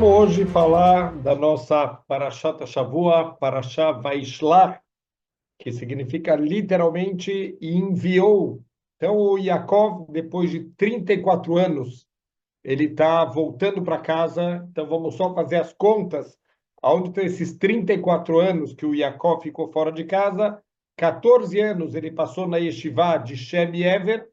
Hoje falar da nossa Parashat Shavua, Parashat Vaishlach, que significa literalmente enviou. Então, o Yaakov, depois de 34 anos, ele está voltando para casa. Então, vamos só fazer as contas. Aonde estão esses 34 anos que o Yaakov ficou fora de casa? 14 anos ele passou na Yeshiva de Shem Yever,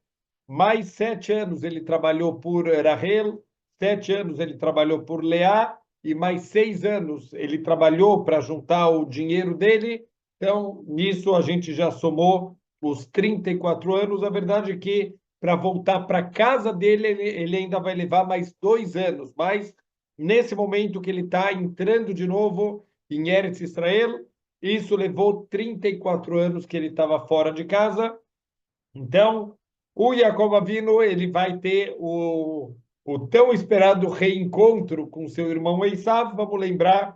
mais 7 anos ele trabalhou por Rahel, 7 anos ele trabalhou por Leá, e mais 6 anos ele trabalhou para juntar o dinheiro dele. Então, nisso a gente já somou os 34 anos. A verdade é que para voltar para casa dele, ele ainda vai levar mais 2 anos. Mas nesse momento que ele está entrando de novo em Eretz Israel, isso levou 34 anos que ele estava fora de casa. Então, o Yaakov Avinu, ele vai ter o tão esperado reencontro com seu irmão Esav. Vamos lembrar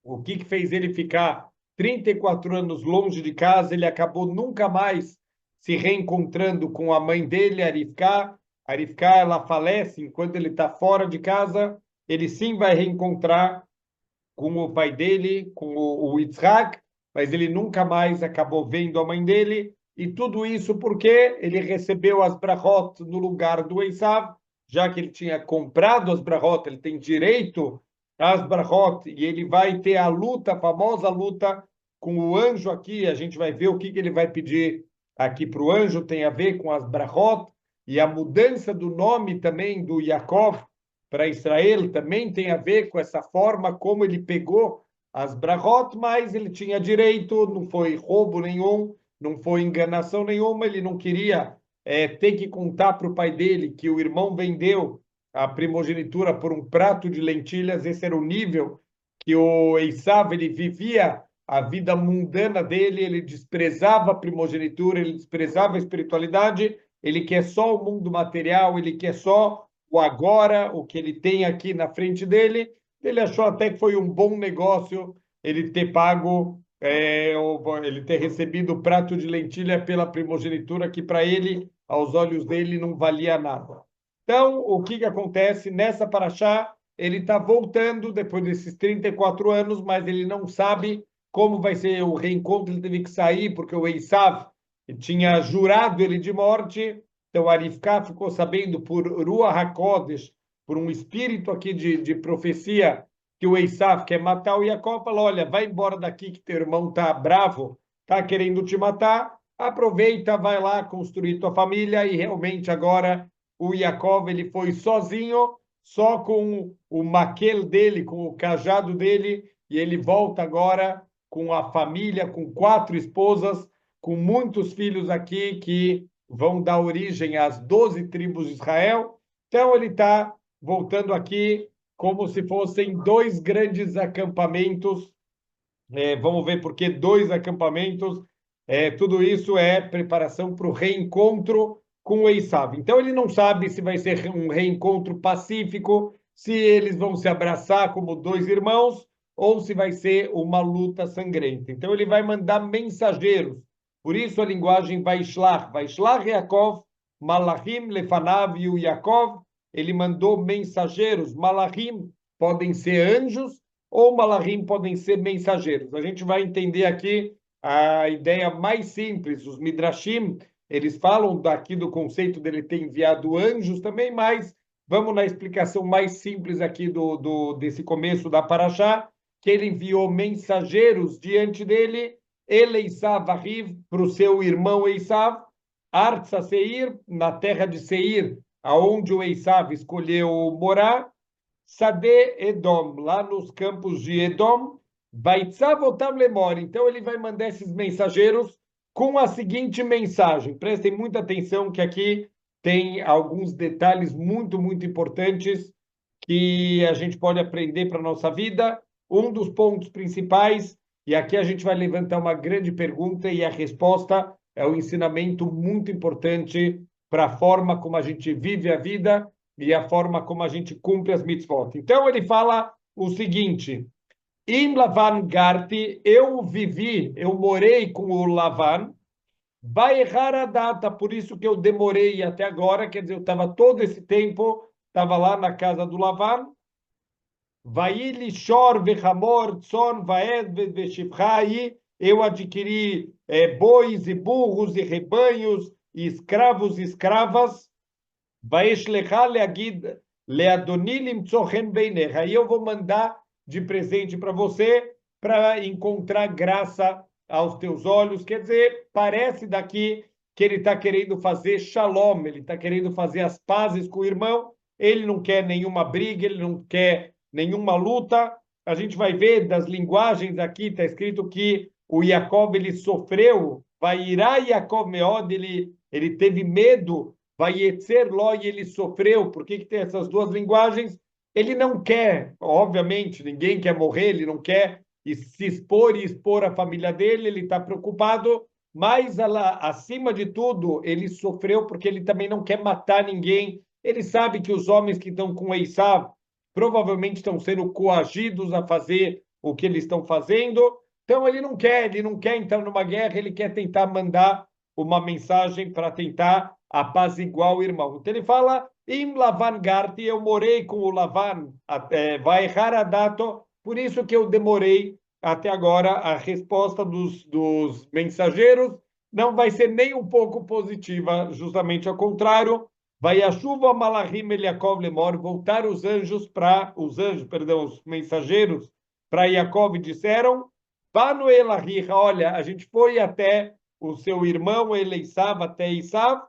o que fez ele ficar 34 anos longe de casa. Ele acabou nunca mais se reencontrando com a mãe dele, Arifká. Arifká, ela falece enquanto ele está fora de casa. Ele sim vai reencontrar com o pai dele, com o Yitzhak, mas ele nunca mais acabou vendo a mãe dele. E tudo isso porque ele recebeu as brachot no lugar do Esav, já que ele tinha comprado as brachot, ele tem direito às brachot, e ele vai ter a luta, a famosa luta com o anjo aqui. A gente vai ver o que ele vai pedir aqui para o anjo, tem a ver com as brachot, e a mudança do nome também do Yaakov para Israel também tem a ver com essa forma como ele pegou as brachot, mas ele tinha direito, não foi roubo nenhum, não foi enganação nenhuma. Ele não queria ter que contar para o pai dele que o irmão vendeu a primogenitura por um prato de lentilhas. Esse era o nível que o Esav ele vivia a vida mundana dele. Ele desprezava a primogenitura, ele desprezava a espiritualidade, ele quer só o mundo material, ele quer só o agora, o que ele tem aqui na frente dele. Ele achou até que foi um bom negócio ele ter pago, ele ter recebido o prato de lentilha pela primogenitura, que para ele, aos olhos dele, não valia nada. Então, o que acontece nessa paraxá? Ele está voltando depois desses 34 anos, mas ele não sabe como vai ser o reencontro. Ele teve que sair porque o Esav tinha jurado ele de morte. Então, Arifká ficou sabendo por Ruach HaKodesh, por um espírito aqui de profecia, que o Esav quer matar o Jacó. Fala: olha, vai embora daqui que teu irmão está bravo, está querendo te matar, aproveita, vai lá construir tua família. E realmente agora o Jacó ele foi sozinho, só com o maquel dele, com o cajado dele, e ele volta agora com a família, com 4 esposas, com muitos filhos aqui que vão dar origem às 12 tribos de Israel. Então, ele está voltando aqui como se fossem dois grandes acampamentos. Vamos ver por que dois acampamentos. Tudo isso é preparação para o reencontro com o Esav. Então, ele não sabe se vai ser um reencontro pacífico, se eles vão se abraçar como dois irmãos, ou se vai ser uma luta sangrenta. Então, ele vai mandar mensageiros. Por isso, a linguagem Vaishlach. Vaishlach Yaakov, Malachim Lefanav e o Yaakov. Ele mandou mensageiros. Malachim podem ser anjos, ou malachim podem ser mensageiros. A gente vai entender aqui a ideia mais simples. Os midrashim, eles falam daqui do conceito dele ter enviado anjos também, mas vamos na explicação mais simples aqui desse começo da Parashá, que ele enviou mensageiros diante dele, ele Esav Ahiv, para o seu irmão Esav, Artsa Seir, na terra de Seir, aonde o Esav escolheu morar, Sade Edom, lá nos campos de Edom, Vaitzavotam Lemor. Então ele vai mandar esses mensageiros com a seguinte mensagem. Prestem muita atenção que aqui tem alguns detalhes muito, muito importantes que a gente pode aprender para a nossa vida. Um dos pontos principais, e aqui a gente vai levantar uma grande pergunta, e a resposta é um ensinamento muito importante para a forma como a gente vive a vida e a forma como a gente cumpre as mitzvot. Então ele fala o seguinte: Im Lavan Garti, eu morei com o Lavan, vai errar a data, por isso que eu demorei até agora. Quer dizer, eu estava todo esse tempo, estava lá na casa do Lavan, Vaili shor vechamor tzon vaed veshivcha, aí eu adquiri bois e burros e rebanhos e escravos e escravas. Vaeshlecha leagid leadoni limtzo chen beinecha. Aí eu vou mandar de presente para você para encontrar graça aos teus olhos. Quer dizer, parece daqui que ele está querendo fazer shalom, ele está querendo fazer as pazes com o irmão. Ele não quer nenhuma briga, ele não quer nenhuma luta. A gente vai ver das linguagens aqui, está escrito que o Yaakov ele sofreu, vai irá Yaakov meod, ele teve medo, vai Yetzer lo, e ele sofreu. Por que tem essas duas linguagens? Ele não quer, obviamente, ninguém quer morrer, ele não quer se expor e expor a família dele, ele está preocupado, mas acima de tudo, ele sofreu porque ele também não quer matar ninguém. Ele sabe que os homens que estão com Esav provavelmente estão sendo coagidos a fazer o que eles estão fazendo. Então ele não quer entrar numa guerra, ele quer tentar mandar uma mensagem para tentar apaziguar o irmão. Então ele fala, Im Lavan Garti, eu morei com o Lavan, vai Haradato, por isso que eu demorei até agora. A resposta dos mensageiros não vai ser nem um pouco positiva, justamente ao contrário. Vai a chuva Malachim Eliakov Lemor, voltar os mensageiros para Yaakov disseram, vá no Elahirra, olha, a gente foi até o seu irmão Eleisav, até Isav,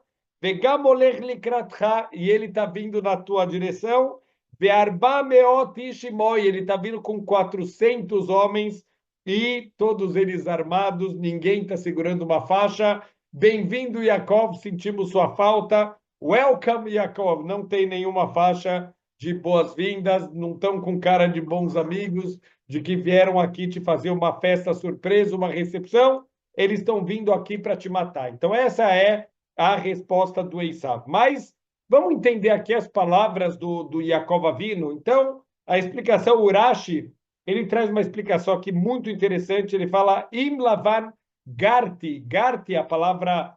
Vegamolech likratcha, e ele está vindo na tua direção, Ve'arba meot ishimoi, ele está vindo com 400 homens, e todos eles armados, ninguém está segurando uma faixa. Bem-vindo, Yaakov, sentimos sua falta. Welcome, Yaakov. Não tem nenhuma faixa de boas-vindas, não estão com cara de bons amigos, de que vieram aqui te fazer uma festa surpresa, uma recepção. Eles estão vindo aqui para te matar. Então, essa é a resposta do Esav. Mas vamos entender aqui as palavras do Yaakov Avinu. Então, a explicação, Urashi, ele traz uma explicação aqui muito interessante. Ele fala, Im Lavan Garti. Garti, a palavra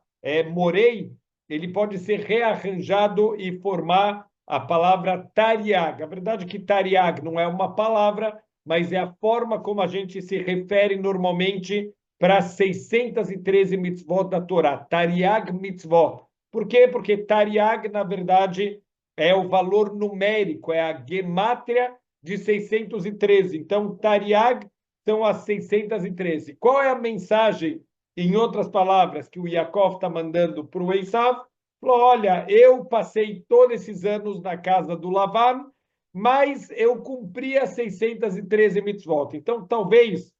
morei, ele pode ser rearranjado e formar a palavra Tariag. A verdade é que Tariag não é uma palavra, mas é a forma como a gente se refere normalmente para 613 mitzvot da Torá. Tariag mitzvot. Por quê? Porque Tariag, na verdade, é o valor numérico, é a gemátria de 613. Então, Tariag são as 613. Qual é a mensagem, em outras palavras, que o Yaakov está mandando para o Esav? Falou, olha, eu passei todos esses anos na casa do Lavan, mas eu cumpri as 613 mitzvot. Então, talvez,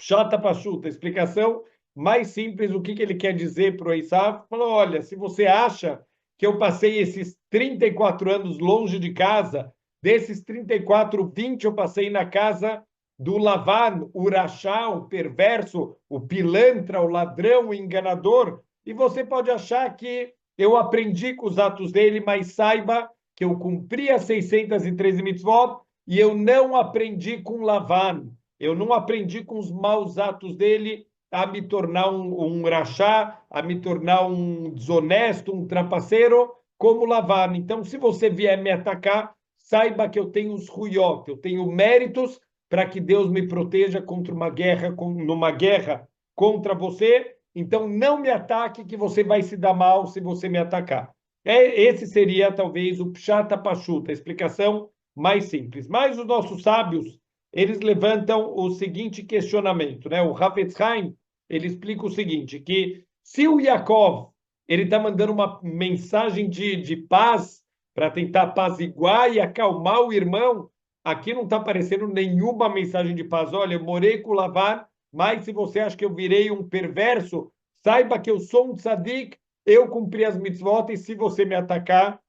chata pachuta, explicação mais simples, o que ele quer dizer para o Esav? Falou, olha, se você acha que eu passei esses 34 anos longe de casa, desses 34, 20 eu passei na casa do Lavan, o rachá, o perverso, o pilantra, o ladrão, o enganador, e você pode achar que eu aprendi com os atos dele, mas saiba que eu cumpri as 613 mitzvot e eu não aprendi com Lavan, eu não aprendi com os maus atos dele a me tornar um rachá, a me tornar um desonesto, um trapaceiro, como Lavan. Então, se você vier me atacar, saiba que eu tenho os ruiot, eu tenho méritos para que Deus me proteja contra numa guerra contra você. Então, não me ataque, que você vai se dar mal se você me atacar. Esse seria, talvez, o Pshat Pachuta, a explicação mais simples. Mas os nossos sábios, eles levantam o seguinte questionamento, né? O Hafetz Haim, ele explica o seguinte, que se o Yaakov ele está mandando uma mensagem de paz para tentar apaziguar e acalmar o irmão, aqui não está aparecendo nenhuma mensagem de paz. Olha, eu morei com o Lavan, mas se você acha que eu virei um perverso, saiba que eu sou um tzadik, eu cumpri as mitzvot, e se você me atacar,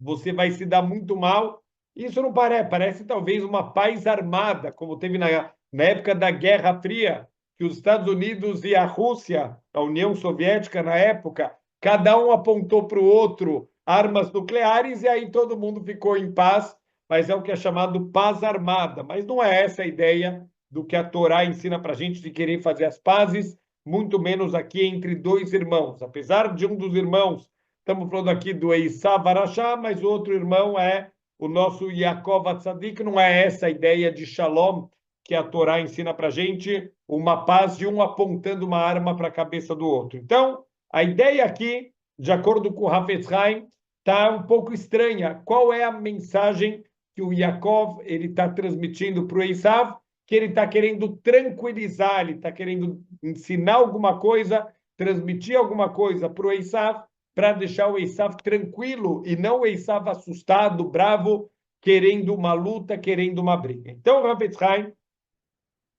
você vai se dar muito mal. Isso não parece talvez uma paz armada, como teve na época da Guerra Fria, que os Estados Unidos e a Rússia, a União Soviética na época, cada um apontou para o outro armas nucleares e aí todo mundo ficou em paz, mas é o que é chamado paz armada. Mas não é essa a ideia do que a Torá ensina para a gente de querer fazer as pazes, muito menos aqui entre dois irmãos. Apesar de um dos irmãos, estamos falando aqui do Esav Arachá, mas o outro irmão é o nosso Yaakov Atzadik, não é essa a ideia de Shalom que a Torá ensina para a gente, uma paz de um apontando uma arma para a cabeça do outro. Então, a ideia aqui, de acordo com o Hafetz Haim, está um pouco estranha. Qual é a mensagem que o Yaakov ele está transmitindo para o Esav? Que ele está querendo tranquilizar, ele está querendo ensinar alguma coisa, transmitir alguma coisa para o Esav, para deixar o Esav tranquilo e não o Esav assustado, bravo, querendo uma luta, querendo uma briga. Então, o Hafetz Haim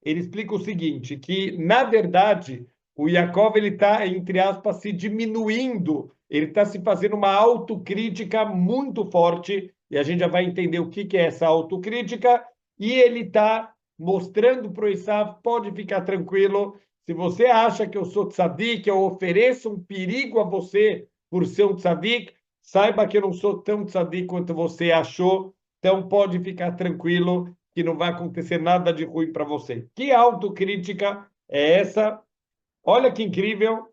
ele explica o seguinte, que, na verdade, o Yaakov ele está, entre aspas, se diminuindo, ele está se fazendo uma autocrítica muito forte, e a gente já vai entender o que é essa autocrítica, e ele está mostrando para o Esav, pode ficar tranquilo, se você acha que eu sou tzadik, eu ofereço um perigo a você por ser um tzadik, saiba que eu não sou tão tzadik quanto você achou, então pode ficar tranquilo, que não vai acontecer nada de ruim para você. Que autocrítica é essa? Olha que incrível.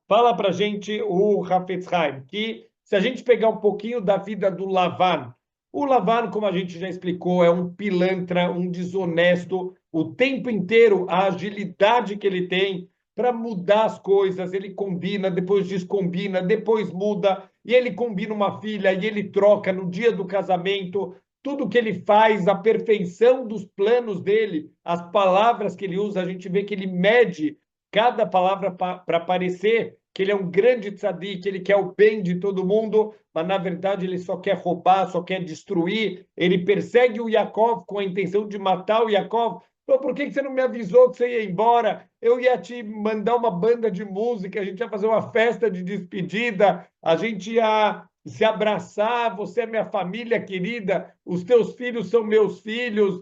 Fala para a gente o Hafetz Haim, que se a gente pegar um pouquinho da vida do Lavan, o Lavan, como a gente já explicou, é um pilantra, um desonesto, o tempo inteiro a agilidade que ele tem para mudar as coisas, ele combina, depois descombina, depois muda, e ele combina uma filha, e ele troca no dia do casamento, tudo que ele faz, a perfeição dos planos dele, as palavras que ele usa, a gente vê que ele mede cada palavra para parecer que ele é um grande tzadik, que ele quer o bem de todo mundo, mas na verdade ele só quer roubar, só quer destruir. Ele persegue o Yaakov com a intenção de matar o Yaakov. Por que você não me avisou que você ia embora? Eu ia te mandar uma banda de música, a gente ia fazer uma festa de despedida, a gente ia se abraçar, você é minha família querida, os teus filhos são meus filhos,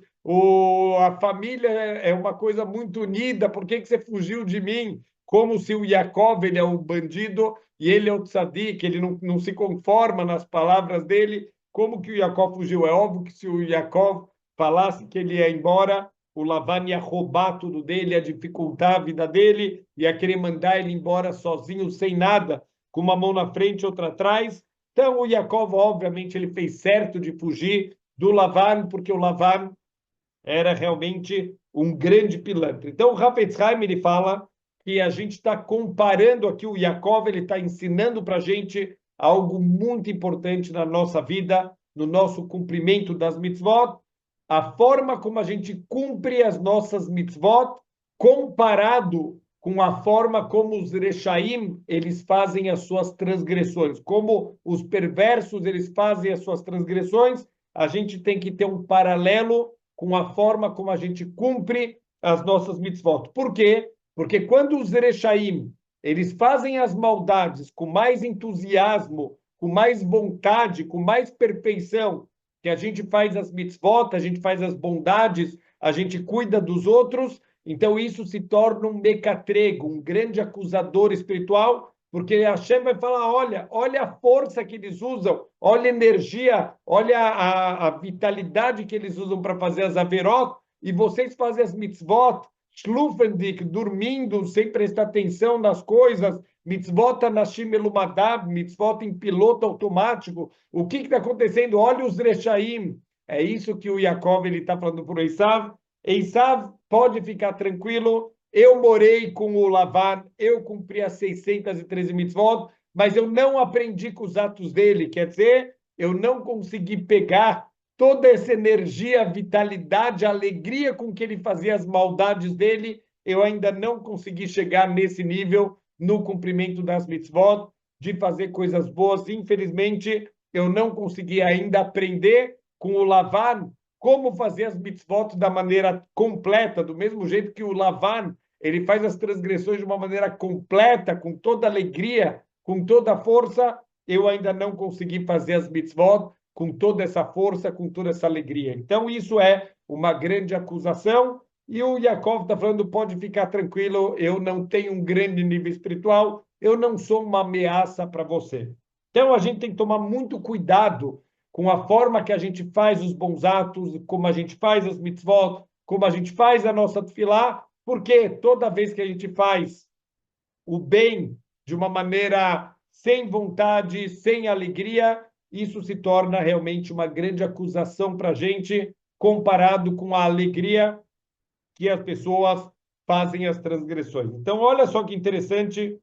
a família é uma coisa muito unida, por que você fugiu de mim? Como se o Yaakov ele é o bandido e ele é o tzadik, ele não se conforma nas palavras dele. Como que o Yaakov fugiu? É óbvio que se o Yaakov falasse que ele ia embora, o Lavan ia roubar tudo dele, ia dificultar a vida dele, ia querer mandar ele embora sozinho, sem nada, com uma mão na frente e outra atrás. Então, o Yaakov, obviamente, ele fez certo de fugir do Lavan, porque o Lavan era realmente um grande pilantra. Então, o Hafetz Haim, ele fala que a gente está comparando aqui o Yaakov, ele está ensinando para a gente algo muito importante na nossa vida, no nosso cumprimento das mitzvot, a forma como a gente cumpre as nossas mitzvot, comparado com a forma como os rechaim eles fazem as suas transgressões, como os perversos eles fazem as suas transgressões, a gente tem que ter um paralelo com a forma como a gente cumpre as nossas mitzvot. Por quê? Porque quando os Erechaim, eles fazem as maldades com mais entusiasmo, com mais vontade, com mais perfeição, que a gente faz as mitzvot, a gente faz as bondades, a gente cuida dos outros, então isso se torna um mecatrego, um grande acusador espiritual, porque Hashem vai falar, olha a força que eles usam, olha a energia, olha a vitalidade que eles usam para fazer as averot, e vocês fazem as mitzvot, Schlufendig, dormindo, sem prestar atenção nas coisas, mitzvot anashim elumadab, mitzvot em piloto automático. O que está acontecendo? Olha os rechaim. É isso que o Yaakov está falando para o Esav. Esav, pode ficar tranquilo, eu morei com o Lavan, eu cumpri as 613 mitzvot, mas eu não aprendi com os atos dele, quer dizer, eu não consegui pegar toda essa energia, vitalidade, alegria com que ele fazia as maldades dele, eu ainda não consegui chegar nesse nível no cumprimento das mitzvot, de fazer coisas boas. Infelizmente, eu não consegui ainda aprender com o Lavan como fazer as mitzvot da maneira completa, do mesmo jeito que o Lavan, ele faz as transgressões de uma maneira completa, com toda alegria, com toda força, eu ainda não consegui fazer as mitzvot com toda essa força, com toda essa alegria. Então, isso é uma grande acusação, e o Yaakov está falando, pode ficar tranquilo, eu não tenho um grande nível espiritual, eu não sou uma ameaça para você. Então, a gente tem que tomar muito cuidado com a forma que a gente faz os bons atos, como a gente faz as mitzvot, como a gente faz a nossa tefilá, porque toda vez que a gente faz o bem de uma maneira sem vontade, sem alegria, isso se torna realmente uma grande acusação para a gente, comparado com a alegria que as pessoas fazem as transgressões. Então, olha só que interessante,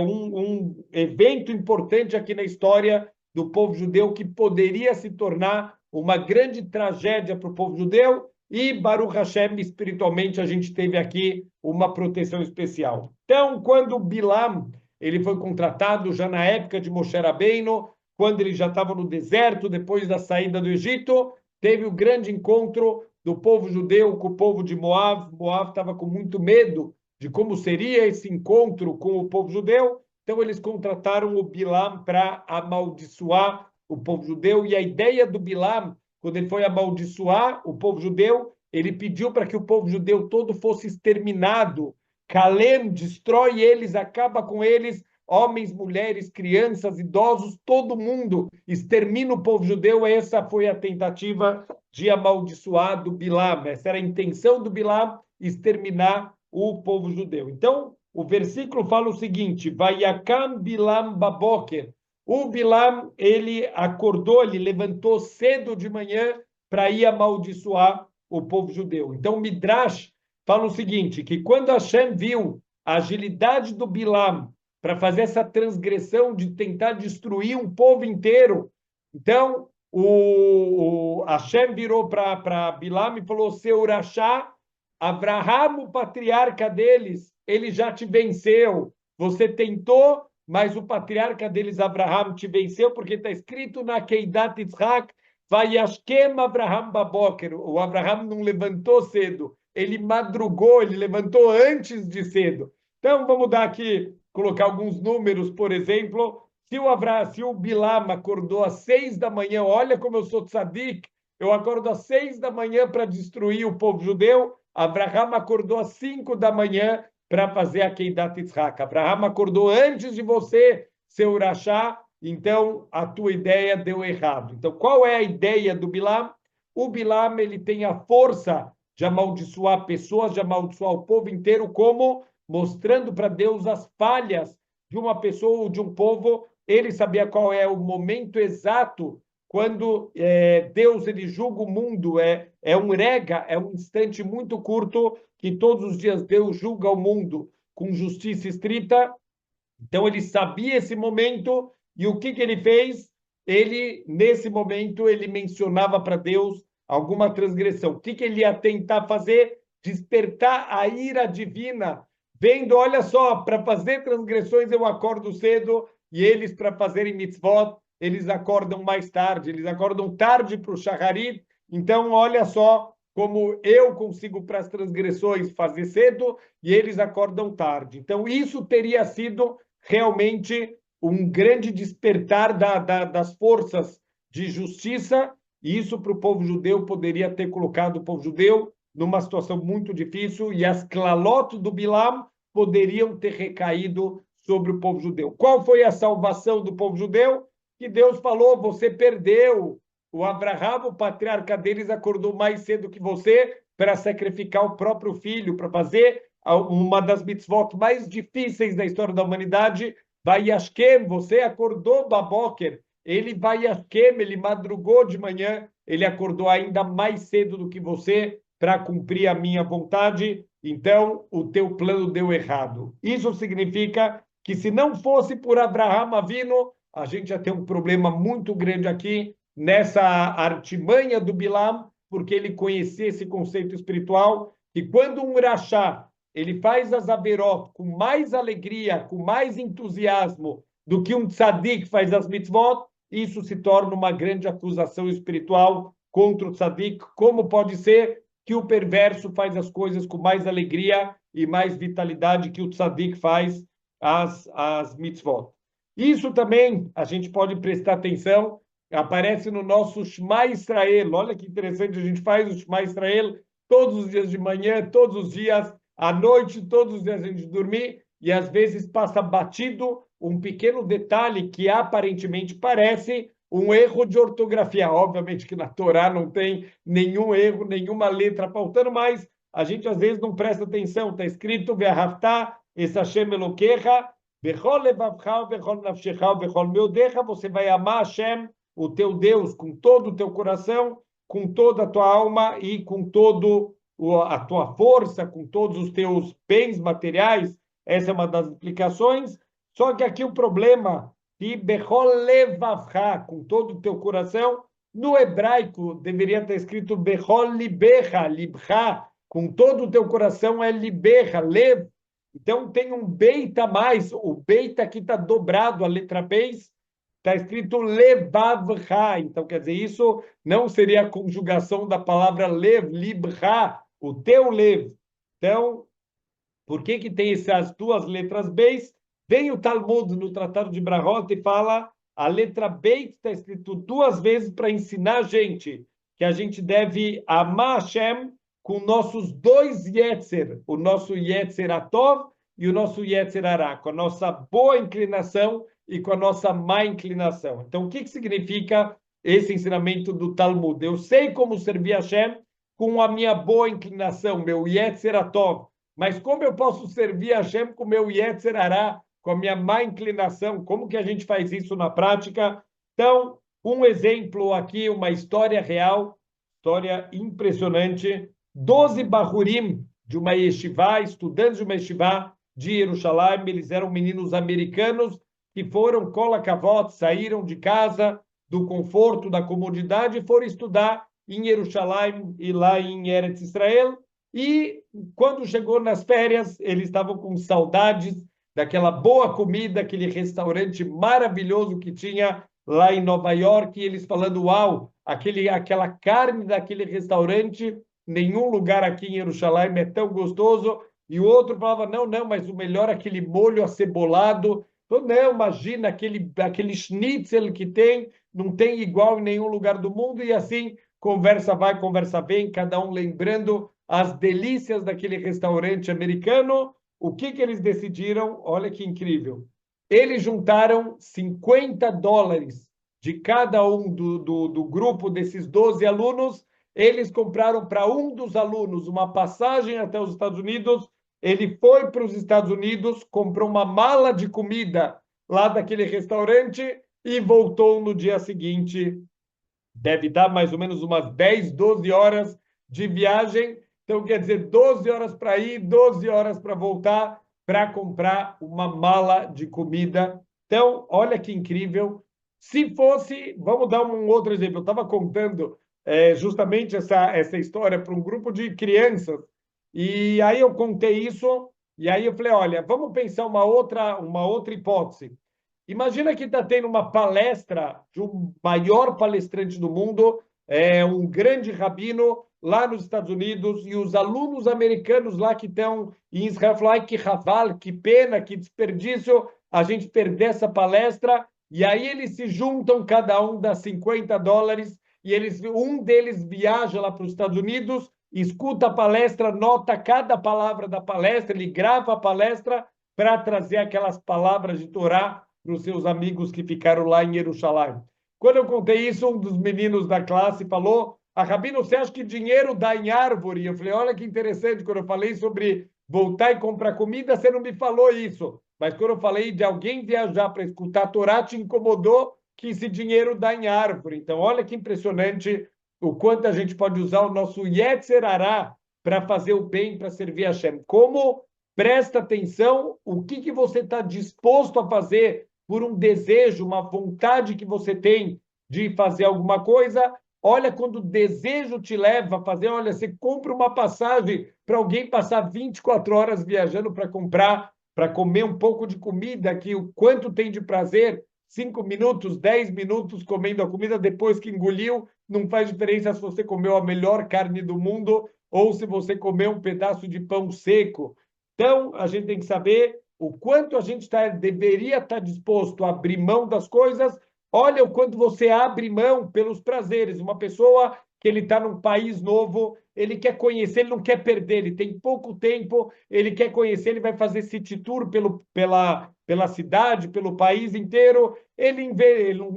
um evento importante aqui na história do povo judeu que poderia se tornar uma grande tragédia para o povo judeu e, Baruch Hashem, espiritualmente, a gente teve aqui uma proteção especial. Então, quando Bilam ele foi contratado já na época de Moshe Rabbeinu, quando ele já estava no deserto, depois da saída do Egito, teve o grande encontro do povo judeu com o povo de Moab. Moab estava com muito medo de como seria esse encontro com o povo judeu, então eles contrataram o Bilam para amaldiçoar o povo judeu, e a ideia do Bilam, quando ele foi amaldiçoar o povo judeu, ele pediu para que o povo judeu todo fosse exterminado. Calem, destrói eles, acaba com eles, homens, mulheres, crianças, idosos, todo mundo, extermina o povo judeu. Essa foi a tentativa de amaldiçoar do Bilam. Essa era a intenção do Bilam, exterminar o povo judeu. Então, o versículo fala o seguinte: Vayakam Bilam baboker. O Bilam, ele acordou, ele levantou cedo de manhã para ir amaldiçoar o povo judeu. Então, o Midrash fala o seguinte, que quando Hashem viu a agilidade do Bilam para fazer essa transgressão de tentar destruir um povo inteiro, então o Hashem virou para Bilam e falou: seu Urachá, Abraham, o patriarca deles, ele já te venceu. Você tentou, mas o patriarca deles, Abraham, te venceu, porque está escrito na Keidat Yitzhak, Vayashkem Abraham baboker. O Abraham não levantou cedo, ele madrugou, ele levantou antes de cedo. Então, vamos dar aqui, colocar alguns números, por exemplo. Se o Bilam acordou às 6 da manhã, olha como eu sou tzadik, eu acordo às 6 da manhã para destruir o povo judeu. Abraham acordou às 5 da manhã para fazer a Keidat Yitzhak. Abraham acordou antes de você, seu Urachá, então a tua ideia deu errado. Então, qual é a ideia do Bilam? O Bilam, ele tem a força de amaldiçoar pessoas, de amaldiçoar o povo inteiro, como mostrando para Deus as falhas de uma pessoa ou de um povo. Ele sabia qual é o momento exato quando Deus ele julga o mundo. É um rega, é um instante muito curto que todos os dias Deus julga o mundo com justiça estrita. Então ele sabia esse momento, e o que ele fez? Ele, nesse momento, ele mencionava para Deus alguma transgressão. O que ele ia tentar fazer? Despertar a ira divina, vendo, olha só, para fazer transgressões eu acordo cedo, e eles, para fazerem mitzvot, eles acordam mais tarde, eles acordam tarde para o shacharit. Então, olha só como eu consigo para as transgressões fazer cedo, e eles acordam tarde. Então, isso teria sido realmente um grande despertar das forças de justiça, e isso para o povo judeu poderia ter colocado o povo judeu numa situação muito difícil, e as clalotes do Bilam poderiam ter recaído sobre o povo judeu. Qual foi a salvação do povo judeu? Que Deus falou: você perdeu. O Abraham, o patriarca deles, acordou mais cedo que você para sacrificar o próprio filho, para fazer uma das mitzvot mais difíceis da história da humanidade. Vayashkem, você acordou baboker. Ele Vayashkem, ele madrugou de manhã, ele acordou ainda mais cedo do que você para cumprir a minha vontade. Então, o teu plano deu errado. Isso significa que se não fosse por Abraham Avinu, a gente já tem um problema muito grande aqui nessa artimanha do Bilam, porque ele conhecia esse conceito espiritual, que quando um Urachá ele faz as averot com mais alegria, com mais entusiasmo do que um tzadik faz as mitzvot, isso se torna uma grande acusação espiritual contra o tzadik. Como pode ser que o perverso faz as coisas com mais alegria e mais vitalidade que o tzadik faz as mitzvot? Isso também a gente pode prestar atenção, aparece no nosso Shema Israel. Olha que interessante, a gente faz o Shema Israel todos os dias de manhã, todos os dias à noite, todos os dias antes de dormir, e às vezes passa batido um pequeno detalhe que aparentemente parece um erro de ortografia. Obviamente que na Torá não tem nenhum erro, nenhuma letra faltando, mas a gente às vezes não presta atenção. Está escrito Ve'ahavta es Hashem Elokecha Bechol levavcha, bechol nafshecha, bechol meodecha, você vai amar Hashem, o teu Deus, com todo o teu coração, com toda a tua alma e com todo a tua força, com todos os teus bens materiais. Essa é uma das explicações. Só que aqui o problema, de bechol levavcha, com todo o teu coração, no hebraico deveria estar escrito bechol libecha, libcha, com todo o teu coração é libecha, lev. Então tem um beita a mais, o beita aqui está dobrado, a letra beis, está escrito levavcha. Então quer dizer, isso não seria a conjugação da palavra lev, libcha, o teu lev. Então, por que que tem essas duas letras beis? Vem o Talmud no Tratado de Brahot e fala a letra beit está escrito duas vezes para ensinar a gente que a gente deve amar Hashem com nossos dois Yetzer, o nosso Yetzer Atov e o nosso Yetzer Hará, com a nossa boa inclinação e com a nossa má inclinação. Então, o que significa esse ensinamento do Talmud? Eu sei como servir Hashem com a minha boa inclinação, meu Yetzer Atov, mas como eu posso servir Hashem com o meu Yetzer Hará, com a minha má inclinação? Como que a gente faz isso na prática? Então, um exemplo aqui, uma história real, história impressionante. 12 Bahurim de uma yeshiva, estudantes de uma yeshiva de Jerusalém, eles eram meninos americanos que foram, kol hakavot, saíram de casa, do conforto, da comodidade, e foram estudar em Jerusalém e lá em Eretz Israel. E quando chegou nas férias, eles estavam com saudades daquela boa comida, aquele restaurante maravilhoso que tinha lá em Nova York, e eles falando, uau, aquela carne daquele restaurante, nenhum lugar aqui em Jerusalém é tão gostoso. E o outro falava, não, não, mas o melhor é aquele molho acebolado. Então, não, imagina aquele schnitzel que tem, não tem igual em nenhum lugar do mundo. E assim, conversa vai, conversa vem, cada um lembrando as delícias daquele restaurante americano. O que eles decidiram? Olha que incrível. Eles juntaram $50 de cada um do grupo desses 12 alunos. Eles compraram para um dos alunos uma passagem até os Estados Unidos. Ele foi para os Estados Unidos, comprou uma mala de comida lá daquele restaurante e voltou no dia seguinte. Deve dar mais ou menos umas 10, 12 horas de viagem. Então, quer dizer, 12 horas para ir, 12 horas para voltar, para comprar uma mala de comida. Então, olha que incrível. Se fosse, vamos dar um outro exemplo. Eu estava contando justamente essa história para um grupo de crianças. E aí eu contei isso, e aí eu falei, olha, vamos pensar uma outra hipótese. Imagina que está tendo uma palestra de um maior palestrante do mundo, um grande rabino lá nos Estados Unidos, e os alunos americanos lá que estão em Israel falam, ai, que raval, que pena, que desperdício a gente perder essa palestra. E aí eles se juntam, cada um dá $50, e um deles viaja lá para os Estados Unidos, escuta a palestra, nota cada palavra da palestra, ele grava a palestra para trazer aquelas palavras de Torá para os seus amigos que ficaram lá em Jerusalém. Quando eu contei isso, um dos meninos da classe falou, Rabino, você acha que dinheiro dá em árvore? Eu falei, olha que interessante, quando eu falei sobre voltar e comprar comida, você não me falou isso. Mas quando eu falei de alguém viajar para escutar a Torá, te incomodou que esse dinheiro dá em árvore. Então, olha que impressionante o quanto a gente pode usar o nosso Yetzer Hará para fazer o bem, para servir a Hashem. Como presta atenção o que você está disposto a fazer por um desejo, uma vontade que você tem de fazer alguma coisa. Olha, quando o desejo te leva a fazer, olha, você compra uma passagem para alguém passar 24 horas viajando para comprar, para comer um pouco de comida, que o quanto tem de prazer, 5 minutos, 10 minutos comendo a comida depois que engoliu, não faz diferença se você comeu a melhor carne do mundo ou se você comeu um pedaço de pão seco. Então, a gente tem que saber o quanto a gente deveria estar disposto a abrir mão das coisas. Olha o quanto você abre mão pelos prazeres. Uma pessoa que ele está num país novo, ele quer conhecer, ele não quer perder, ele tem pouco tempo, ele quer conhecer, ele vai fazer city tour pela cidade, pelo país inteiro. Ele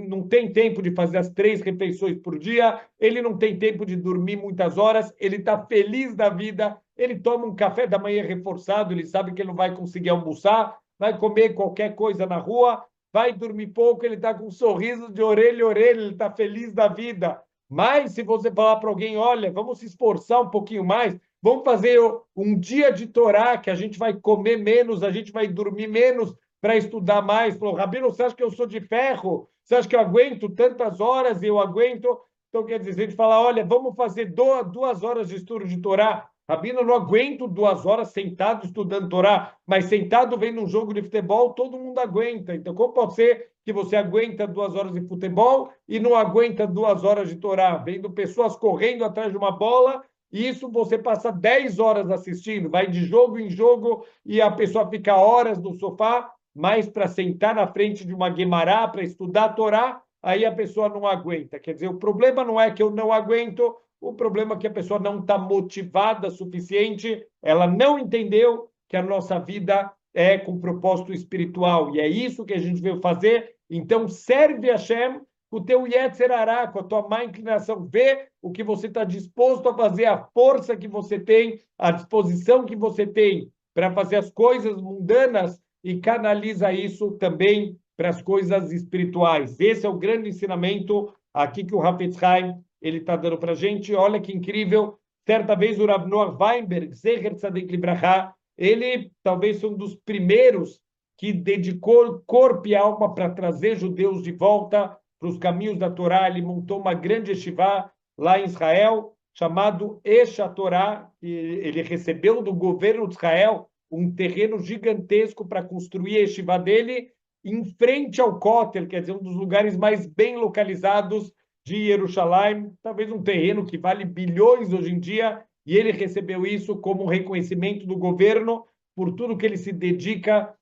não tem tempo de fazer as 3 refeições por dia, ele não tem tempo de dormir muitas horas, ele está feliz da vida, ele toma um café da manhã reforçado, ele sabe que ele não vai conseguir almoçar, vai comer qualquer coisa na rua, vai dormir pouco, ele está com um sorriso de orelha a orelha, ele está feliz da vida. Mas se você falar para alguém, olha, vamos se esforçar um pouquinho mais, vamos fazer um dia de Torá, que a gente vai comer menos, a gente vai dormir menos para estudar mais. Falou, Rabino, você acha que eu sou de ferro? Você acha que eu aguento tantas horas e eu aguento? Então, quer dizer, se a gente falar, olha, vamos fazer 2 horas de estudo de Torá. Rabino, eu não aguento 2 horas sentado estudando Torá, mas sentado vendo um jogo de futebol, todo mundo aguenta. Então, como pode ser que você aguenta 2 horas de futebol e não aguenta 2 horas de Torá? Vendo pessoas correndo atrás de uma bola, e isso você passa 10 horas assistindo, vai de jogo em jogo e a pessoa fica horas no sofá, mas para sentar na frente de uma Guemará, para estudar a Torá, aí a pessoa não aguenta. Quer dizer, o problema não é que eu não aguento, o problema é que a pessoa não está motivada o suficiente, ela não entendeu que a nossa vida é com propósito espiritual, e é isso que a gente veio fazer. Então, serve a Hashem com o teu Yetzer Hará, com a tua má inclinação, vê o que você está disposto a fazer, a força que você tem, a disposição que você tem para fazer as coisas mundanas e canaliza isso também para as coisas espirituais. Esse é o grande ensinamento aqui que o Hafetz Haim ele está dando para a gente. Olha que incrível. Certa vez o Rav Noah Weinberg, Zecher Tzadik Libraha, ele talvez foi um dos primeiros que dedicou corpo e alma para trazer judeus de volta para os caminhos da Torá. Ele montou uma grande yeshiva lá em Israel, chamado Esha Torá, que ele recebeu do governo de Israel um terreno gigantesco para construir a yeshiva dele, em frente ao Kotel, quer dizer, um dos lugares mais bem localizados de Jerusalém, talvez um terreno que vale bilhões hoje em dia, e ele recebeu isso como um reconhecimento do governo por tudo que ele se dedica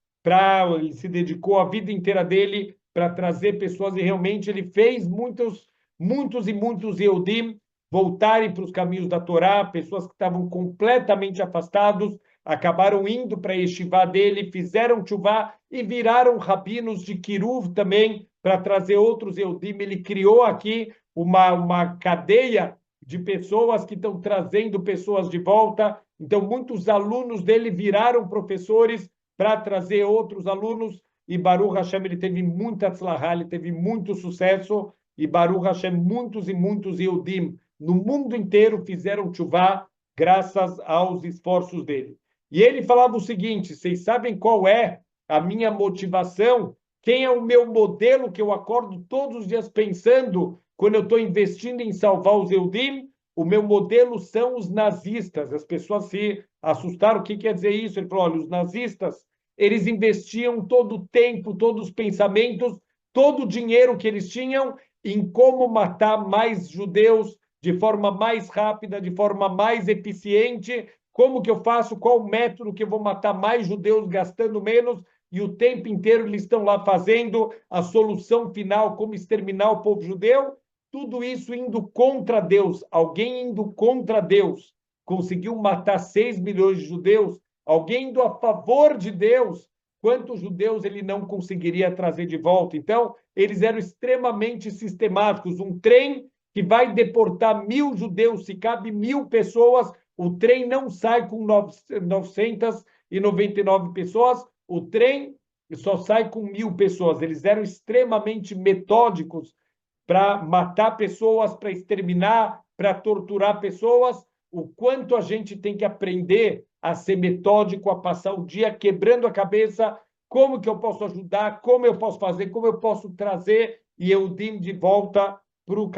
ele se dedicou a vida inteira dele para trazer pessoas, e realmente ele fez muitos e muitos Yehudim voltarem para os caminhos da Torá, pessoas que estavam completamente afastados, acabaram indo para a yeshiva dele, fizeram tchuvá e viraram rabinos de Kiruv também, para trazer outros Yehudim. Ele criou aqui uma cadeia de pessoas que estão trazendo pessoas de volta. Então, muitos alunos dele viraram professores para trazer outros alunos, e Baruch Hashem, ele teve muita tzlahá, ele teve muito sucesso, e Baruch Hashem, muitos e muitos Yehudim no mundo inteiro fizeram tchuvá graças aos esforços dele. E ele falava o seguinte, vocês sabem qual é a minha motivação? Quem é o meu modelo que eu acordo todos os dias pensando quando eu estou investindo em salvar os Yehudim? O meu modelo são os nazistas. As pessoas se assustaram. O que quer dizer isso? Ele falou, olha, os nazistas, eles investiam todo o tempo, todos os pensamentos, todo o dinheiro que eles tinham em como matar mais judeus de forma mais rápida, de forma mais eficiente. Como que eu faço? Qual o método que eu vou matar mais judeus gastando menos? E o tempo inteiro eles estão lá fazendo a solução final, como exterminar o povo judeu. Tudo isso indo contra Deus. Alguém indo contra Deus conseguiu matar 6 milhões de judeus. Alguém indo a favor de Deus, quantos judeus ele não conseguiria trazer de volta? Então, eles eram extremamente sistemáticos. Um trem que vai deportar 1.000 judeus, se cabe 1.000 pessoas, o trem não sai com 999 pessoas, o trem só sai com 1.000 pessoas. Eles eram extremamente metódicos para matar pessoas, para exterminar, para torturar pessoas. O quanto a gente tem que aprender a ser metódico, a passar o dia quebrando a cabeça, como que eu posso ajudar, como eu posso fazer, como eu posso trazer Yehudim de volta para os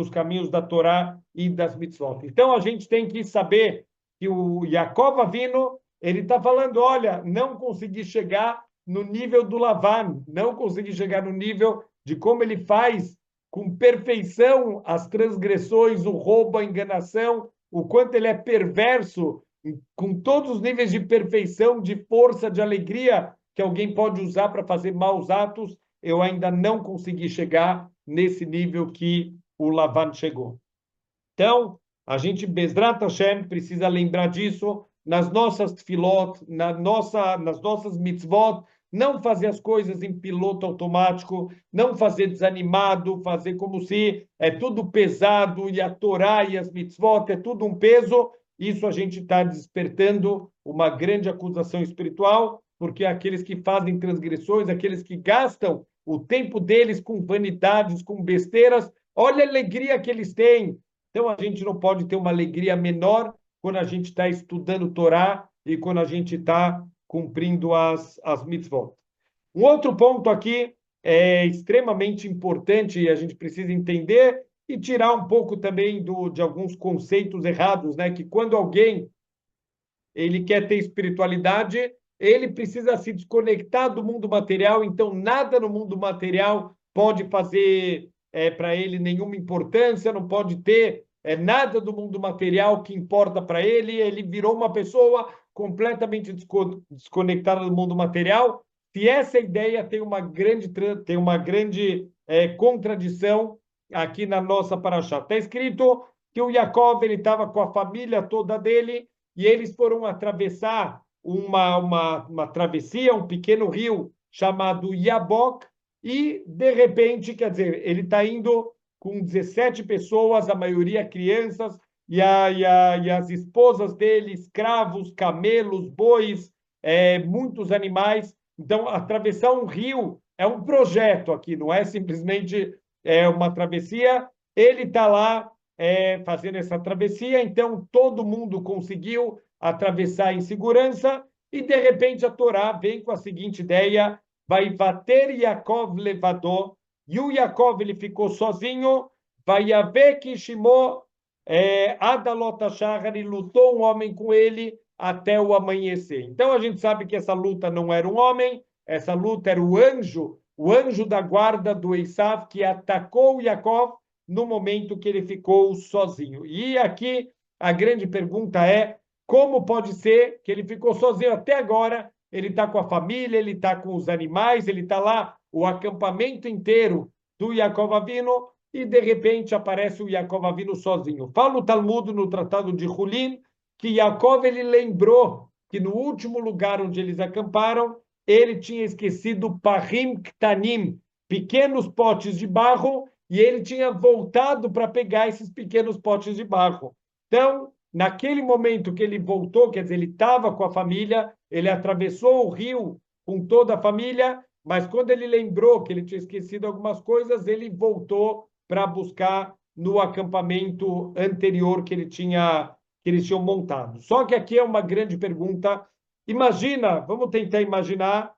caminhos da Torá e das mitzvot. Então, a gente tem que saber que o Yaakov Avinu, ele está falando, olha, não consegui chegar no nível do Lavan, não consegui chegar no nível de como ele faz com perfeição as transgressões, o roubo, a enganação, o quanto ele é perverso, com todos os níveis de perfeição, de força, de alegria que alguém pode usar para fazer maus atos, eu ainda não consegui chegar nesse nível que o Lavan chegou. Então, a gente, Bezrat Hashem, precisa lembrar disso nas nossas tefilot, nas nossas mitzvot, não fazer as coisas em piloto automático, não fazer desanimado, fazer como se é tudo pesado, e a Torá e as mitzvot é tudo um peso. Isso a gente está despertando uma grande acusação espiritual. porque aqueles que fazem transgressões, aqueles que gastam o tempo deles com vanidades, com besteiras, olha a alegria que eles têm. Então, a gente não pode ter uma alegria menor quando a gente está estudando Torá e quando a gente está cumprindo as mitzvot. Um outro ponto aqui é extremamente importante e a gente precisa entender e tirar um pouco também de alguns conceitos errados, né? Que quando alguém ele quer ter espiritualidade, ele precisa se desconectar do mundo material, então nada no mundo material pode fazer para ele nenhuma importância, não pode ter nada do mundo material que importa para ele, ele virou uma pessoa completamente desconectada do mundo material. Se essa ideia tem uma grande contradição aqui na nossa paraxá. Está escrito que o Yaakov ele estava com a família toda dele e eles foram atravessar uma travessia, um pequeno rio chamado Yabok, e, de repente, quer dizer, ele está indo com 17 pessoas, a maioria crianças, e as esposas dele, escravos, camelos, bois, muitos animais. Então, atravessar um rio é um projeto aqui, não é simplesmente uma travessia. Ele está lá fazendo essa travessia, então todo mundo conseguiu atravessar em segurança, e de repente a Torá vem com a seguinte ideia: vai bater Yaakov levador, e o Yaakov ele ficou sozinho, vai haver que Shimó Adalot Shachar, e lutou um homem com ele até o amanhecer. Então a gente sabe que essa luta não era um homem, essa luta era o anjo da guarda do Esav, que atacou Yaakov no momento que ele ficou sozinho. E aqui a grande pergunta é: como pode ser que ele ficou sozinho até agora? Ele está com a família, ele está com os animais, ele está lá, o acampamento inteiro do Yaakov Avinu, e de repente aparece o Yaakov Avinu sozinho. Fala o Talmud no Tratado de Hulin que Yaakov ele lembrou que no último lugar onde eles acamparam, ele tinha esquecido Pahim Ktanim, pequenos potes de barro, e ele tinha voltado para pegar esses pequenos potes de barro. Então, naquele momento que ele voltou, quer dizer, ele estava com a família, ele atravessou o rio com toda a família, mas quando ele lembrou que ele tinha esquecido algumas coisas, ele voltou para buscar no acampamento anterior que eles tinham montado. Só que aqui é uma grande pergunta. Imagina, vamos tentar imaginar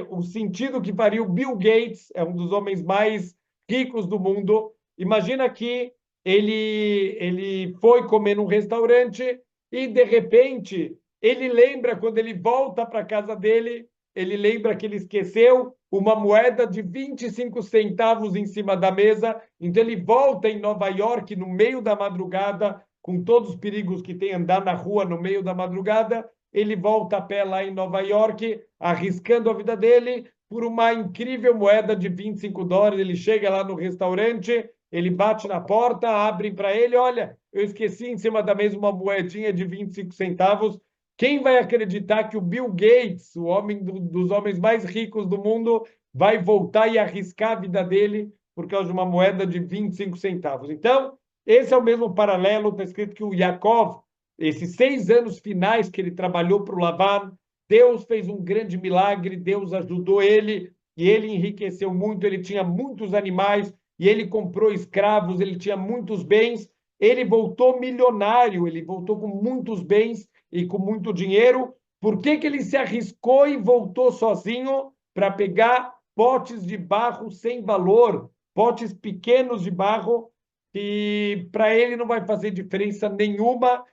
o sentido que faria o Bill Gates, é um dos homens mais ricos do mundo. Imagina que ele foi comer num restaurante e, de repente, ele lembra, quando ele volta para a casa dele, ele lembra que ele esqueceu uma moeda de 25 centavos em cima da mesa. Então, ele volta em Nova York, no meio da madrugada, com todos os perigos que tem andar na rua no meio da madrugada. Ele volta a pé lá em Nova York, arriscando a vida dele por uma incrível moeda de $25. Ele chega lá no restaurante, ele bate na porta, abrem para ele: olha, eu esqueci em cima da mesa uma moedinha de 25 centavos. Quem vai acreditar que o Bill Gates, o homem dos homens mais ricos do mundo, vai voltar e arriscar a vida dele por causa de uma moeda de 25 centavos? Então, esse é o mesmo paralelo. Está escrito que o Yaakov, esses 6 anos finais que ele trabalhou para o Lavan, Deus fez um grande milagre, Deus ajudou ele, e ele enriqueceu muito, ele tinha muitos animais, e ele comprou escravos, ele tinha muitos bens, ele voltou milionário, ele voltou com muitos bens e com muito dinheiro. Por que ele se arriscou e voltou sozinho para pegar potes de barro sem valor, potes pequenos de barro, que para ele não vai fazer diferença nenhuma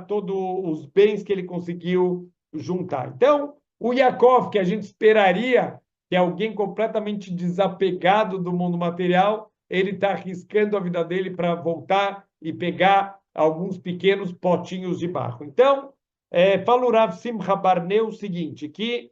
todos os bens que ele conseguiu juntar? Então, o Yaakov, que a gente esperaria que é alguém completamente desapegado do mundo material, ele está arriscando a vida dele para voltar e pegar alguns pequenos potinhos de barro. Então, fala o Rav Simcha Barneu o seguinte, que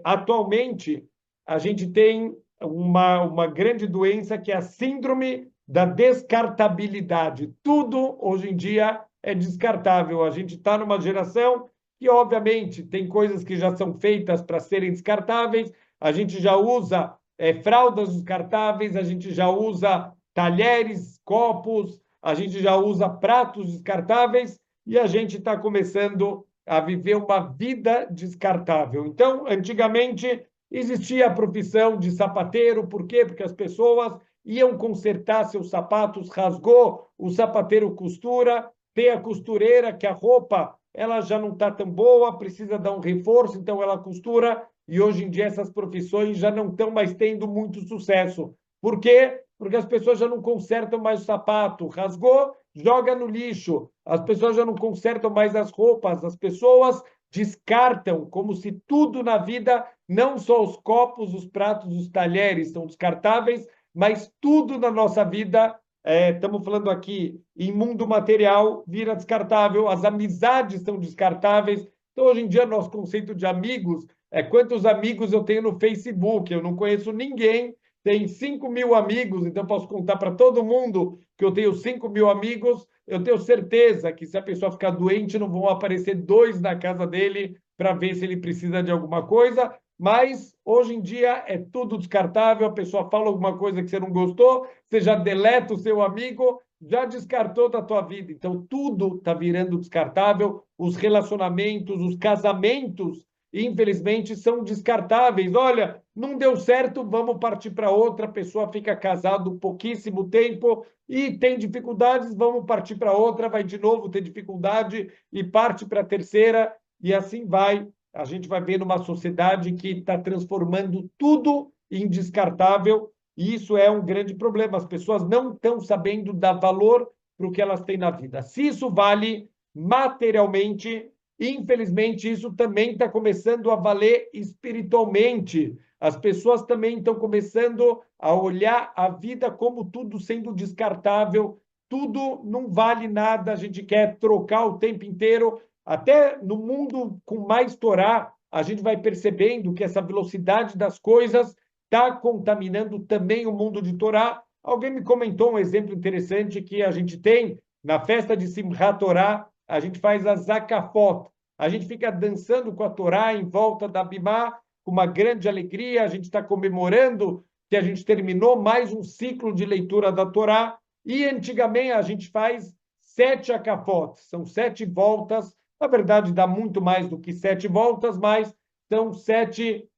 atualmente a gente tem uma grande doença que é a síndrome da descartabilidade. Tudo, hoje em dia, é descartável. A gente está numa geração que, obviamente, tem coisas que já são feitas para serem descartáveis. A gente já usa fraldas descartáveis, a gente já usa talheres, copos, a gente já usa pratos descartáveis, e a gente está começando a viver uma vida descartável. Então, antigamente, existia a profissão de sapateiro, por quê? Porque as pessoas iam consertar seus sapatos, rasgou, o sapateiro costura, tem a costureira que a roupa ela já não está tão boa, precisa dar um reforço, então ela costura, e hoje em dia essas profissões já não estão mais tendo muito sucesso. Por quê? Porque as pessoas já não consertam mais o sapato, rasgou, joga no lixo. As pessoas já não consertam mais as roupas, as pessoas descartam, como se tudo na vida, não só os copos, os pratos, os talheres são descartáveis, mas tudo na nossa vida, estamos falando aqui em mundo material, vira descartável, as amizades são descartáveis. Então, hoje em dia, nosso conceito de amigos é quantos amigos eu tenho no Facebook. Eu não conheço ninguém, tem 5.000 amigos, então posso contar para todo mundo que eu tenho 5.000 amigos. Eu tenho certeza que se a pessoa ficar doente, não vão aparecer dois na casa dele para ver se ele precisa de alguma coisa. Mas hoje em dia é tudo descartável. A pessoa fala alguma coisa que você não gostou, você já deleta o seu amigo, já descartou da tua vida. Então tudo está virando descartável. Os relacionamentos, os casamentos, infelizmente, são descartáveis. Olha, não deu certo, vamos partir para outra. A pessoa fica casado pouquíssimo tempo e tem dificuldades, vamos partir para outra, vai de novo ter dificuldade e parte para a terceira, e assim vai. A gente vai vendo uma sociedade que está transformando tudo em descartável, e isso é um grande problema. As pessoas não estão sabendo dar valor para o que elas têm na vida. Se isso vale materialmente, infelizmente, isso também está começando a valer espiritualmente. As pessoas também estão começando a olhar a vida como tudo sendo descartável, tudo não vale nada, a gente quer trocar o tempo inteiro. Até no mundo com mais Torá, a gente vai percebendo que essa velocidade das coisas está contaminando também o mundo de Torá. Alguém me comentou um exemplo interessante que a gente tem na festa de Simchat Torá, a gente faz a Zakafot. A gente fica dançando com a Torá em volta da Bimá, com uma grande alegria. A gente está comemorando que a gente terminou mais um ciclo de leitura da Torá. E antigamente a gente faz 7 Akafot, são 7 voltas. Na verdade, dá muito mais do que 7 voltas, mas são 7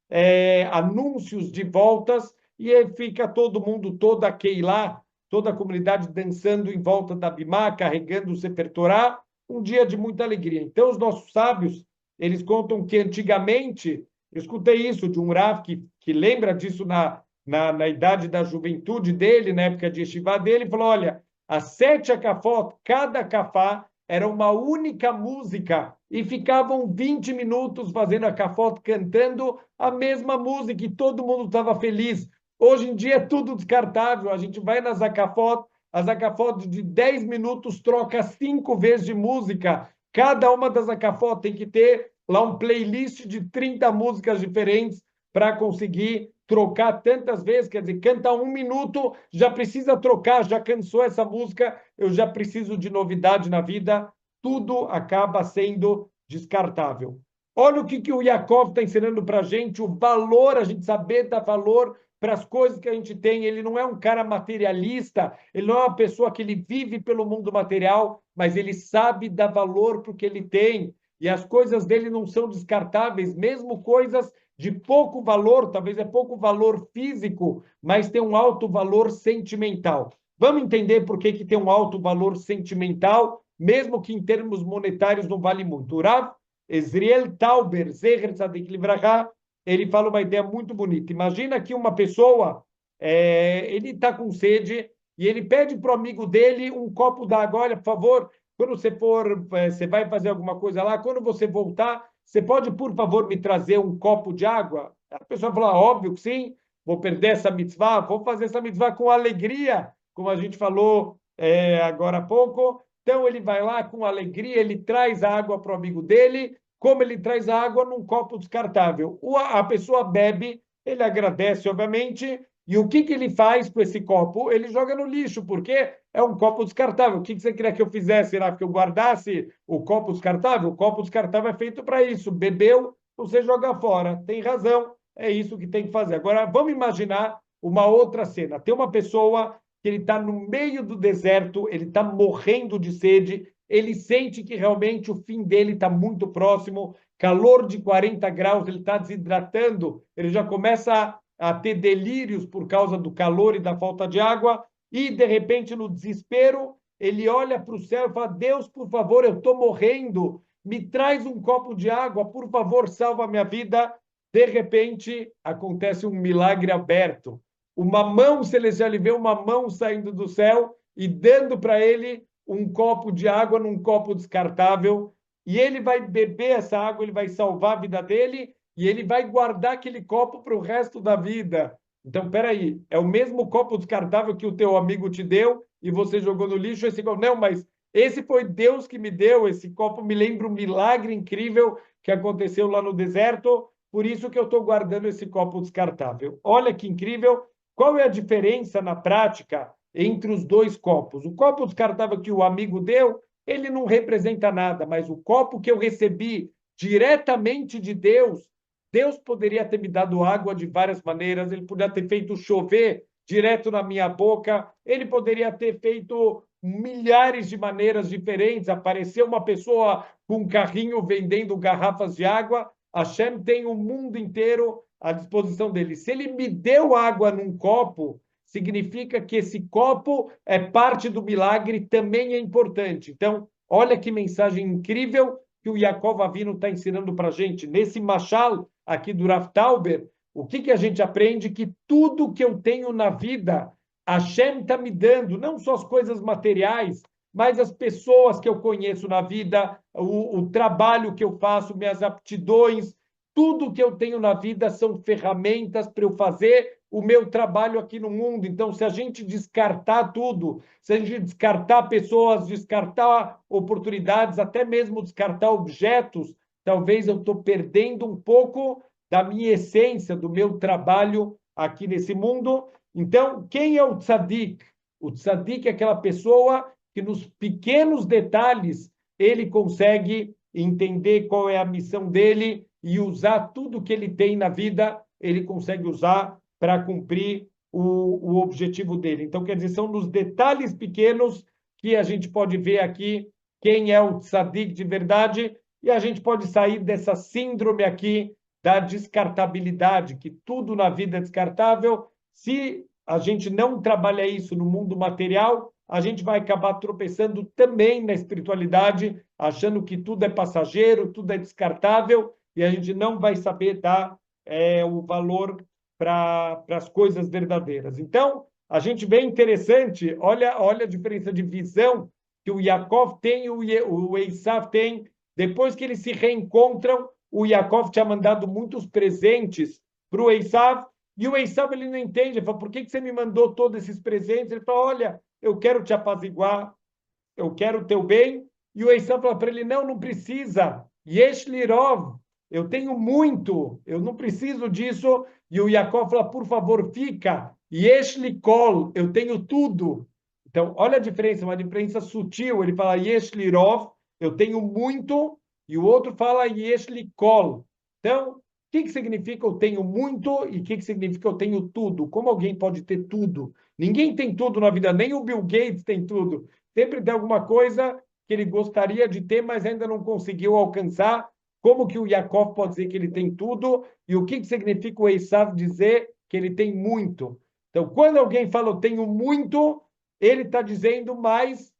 anúncios de voltas. E aí fica todo mundo, toda a Keilah, toda a comunidade dançando em volta da Bimá, carregando o Sefer Torá, um dia de muita alegria. Então, os nossos sábios, eles contam que antigamente, eu escutei isso de um Rav que lembra disso na idade da juventude dele, na época de Yeshiva dele, falou, olha, as 7 akafot, cada akafá era uma única música e ficavam 20 minutos fazendo akafot, cantando a mesma música e todo mundo estava feliz. Hoje em dia é tudo descartável, a gente vai nas akafot, as Akafot de 10 minutos troca 5 vezes de música. Cada uma das Akafot tem que ter lá um playlist de 30 músicas diferentes para conseguir trocar tantas vezes. Quer dizer, canta 1 minuto, já precisa trocar, já cansou essa música, eu já preciso de novidade na vida. Tudo acaba sendo descartável. Olha o que o Yaakov está ensinando para a gente, o valor, a gente saber dar valor para as coisas que a gente tem. Ele não é um cara materialista, ele não é uma pessoa que ele vive pelo mundo material, mas ele sabe dar valor para o que ele tem. E as coisas dele não são descartáveis, mesmo coisas de pouco valor, talvez é pouco valor físico, mas tem um alto valor sentimental. Vamos entender por que tem um alto valor sentimental, mesmo que em termos monetários não vale muito. O Rav Ezriel Tauber, Zecher Tzadik Livrachá, ele fala uma ideia muito bonita. Imagina que uma pessoa, ele está com sede e ele pede para o amigo dele um copo d'água. Olha, por favor, quando você for, você vai fazer alguma coisa lá, quando você voltar, você pode, por favor, me trazer um copo de água? A pessoa fala, óbvio que sim, vou perder essa mitzvah, vou fazer essa mitzvah com alegria, como a gente falou agora há pouco. Então, ele vai lá com alegria, ele traz a água para o amigo dele, como ele traz a água num copo descartável. A pessoa bebe, ele agradece, obviamente, e o que ele faz com esse copo? Ele joga no lixo, porque é um copo descartável. O que você queria que eu fizesse? Será que eu guardasse o copo descartável? O copo descartável é feito para isso. Bebeu, você joga fora. Tem razão, é isso que tem que fazer. Agora, vamos imaginar uma outra cena. Tem uma pessoa que ele está no meio do deserto, ele está morrendo de sede, ele sente que realmente o fim dele está muito próximo, calor de 40 graus, ele está desidratando, ele já começa a ter delírios por causa do calor e da falta de água, e de repente, no desespero, ele olha para o céu e fala: Deus, por favor, eu estou morrendo, me traz um copo de água, por favor, salva a minha vida. De repente, acontece um milagre aberto. Uma mão celestial, ele vê uma mão saindo do céu e dando para ele um copo de água num copo descartável, e ele vai beber essa água, ele vai salvar a vida dele, e ele vai guardar aquele copo para o resto da vida. Então, peraí, é o mesmo copo descartável que o teu amigo te deu e você jogou no lixo, esse copo, não, mas esse foi Deus que me deu, esse copo me lembra um milagre incrível que aconteceu lá no deserto, por isso que eu estou guardando esse copo descartável. Olha que incrível, qual é a diferença na prática entre os dois copos? O copo descartável que o amigo deu, ele não representa nada, mas o copo que eu recebi diretamente de Deus, Deus poderia ter me dado água de várias maneiras, ele poderia ter feito chover direto na minha boca, ele poderia ter feito milhares de maneiras diferentes, apareceu uma pessoa com um carrinho vendendo garrafas de água, Hashem tem o mundo inteiro à disposição dele. Se ele me deu água num copo, significa que esse copo é parte do milagre, também é importante. Então, olha que mensagem incrível que o Yaakov Avinu está ensinando para a gente. Nesse machal aqui do Rav Tauber, o que a gente aprende? Que tudo que eu tenho na vida, Hashem está me dando, não só as coisas materiais, mas as pessoas que eu conheço na vida, o trabalho que eu faço, minhas aptidões, tudo que eu tenho na vida são ferramentas para eu fazer o meu trabalho aqui no mundo. Então, se a gente descartar tudo, se a gente descartar pessoas, descartar oportunidades, até mesmo descartar objetos, talvez eu estou perdendo um pouco da minha essência, do meu trabalho aqui nesse mundo. Então, quem é o tzadik? O tzadik é aquela pessoa que nos pequenos detalhes ele consegue entender qual é a missão dele e usar tudo que ele tem na vida, ele consegue usar para cumprir o objetivo dele. Então, quer dizer, são nos detalhes pequenos que a gente pode ver aqui quem é o tzadik de verdade, e a gente pode sair dessa síndrome aqui da descartabilidade, que tudo na vida é descartável. Se a gente não trabalha isso no mundo material, a gente vai acabar tropeçando também na espiritualidade, achando que tudo é passageiro, tudo é descartável, e a gente não vai saber dar o valor para as coisas verdadeiras. Então, a gente vê interessante, olha a diferença de visão que o Yaakov tem e o Esav tem. Depois que eles se reencontram, o Yaakov tinha mandado muitos presentes para o Esav, e o Esav ele não entende, ele fala: por que você me mandou todos esses presentes? Ele fala: olha, eu quero te apaziguar, eu quero o teu bem. E o Esav fala para ele: não precisa. Yesh lirov, eu tenho muito, eu não preciso disso. E o Yaakov fala: por favor, fica. Yesh likol, eu tenho tudo. Então, olha a diferença, uma diferença sutil. Ele fala Yesh lirov, eu tenho muito, e o outro fala Yesh likol. Então, o que significa eu tenho muito e o que significa eu tenho tudo? Como alguém pode ter tudo? Ninguém tem tudo na vida, nem o Bill Gates tem tudo. Sempre tem alguma coisa que ele gostaria de ter, mas ainda não conseguiu alcançar. Como que o Yaakov pode dizer que ele tem tudo? E o que significa o Esav dizer que ele tem muito? Então, quando alguém fala eu tenho muito, ele está dizendo mais,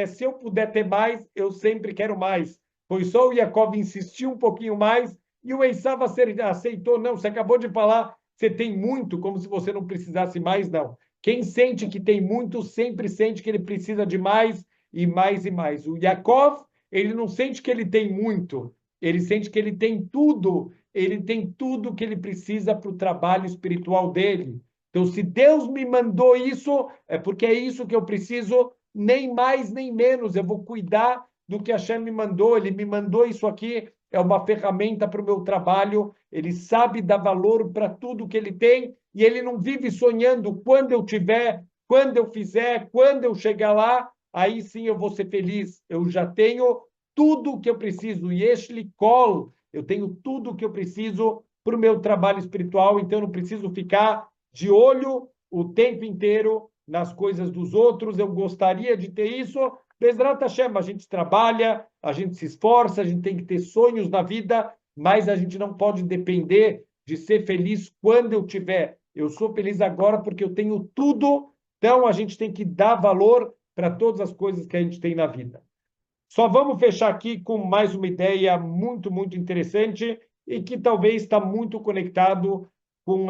se eu puder ter mais, eu sempre quero mais. Pois só o Yaakov insistiu um pouquinho mais e o Esav aceitou. Não, você acabou de falar, você tem muito, como se você não precisasse mais, não. Quem sente que tem muito, sempre sente que ele precisa de mais e mais e mais. O Yaakov, ele não sente que ele tem muito, ele sente que ele tem tudo que ele precisa para o trabalho espiritual dele. Então, se Deus me mandou isso, é porque é isso que eu preciso, nem mais nem menos. Eu vou cuidar do que Hashem me mandou. Ele me mandou isso aqui, é uma ferramenta para o meu trabalho. Ele sabe dar valor para tudo que ele tem e ele não vive sonhando quando eu tiver, quando eu fizer, quando eu chegar lá, aí sim eu vou ser feliz. Eu já tenho tudo o que eu preciso. Yeshli kol, eu tenho tudo o que eu preciso para o meu trabalho espiritual, então eu não preciso ficar de olho o tempo inteiro nas coisas dos outros. Eu gostaria de ter isso, Bezerra Hashem, a gente trabalha, a gente se esforça, a gente tem que ter sonhos na vida, mas a gente não pode depender de ser feliz quando eu tiver. Eu sou feliz agora porque eu tenho tudo, então a gente tem que dar valor para todas as coisas que a gente tem na vida. Só vamos fechar aqui com mais uma ideia muito, muito interessante e que talvez está muito conectado com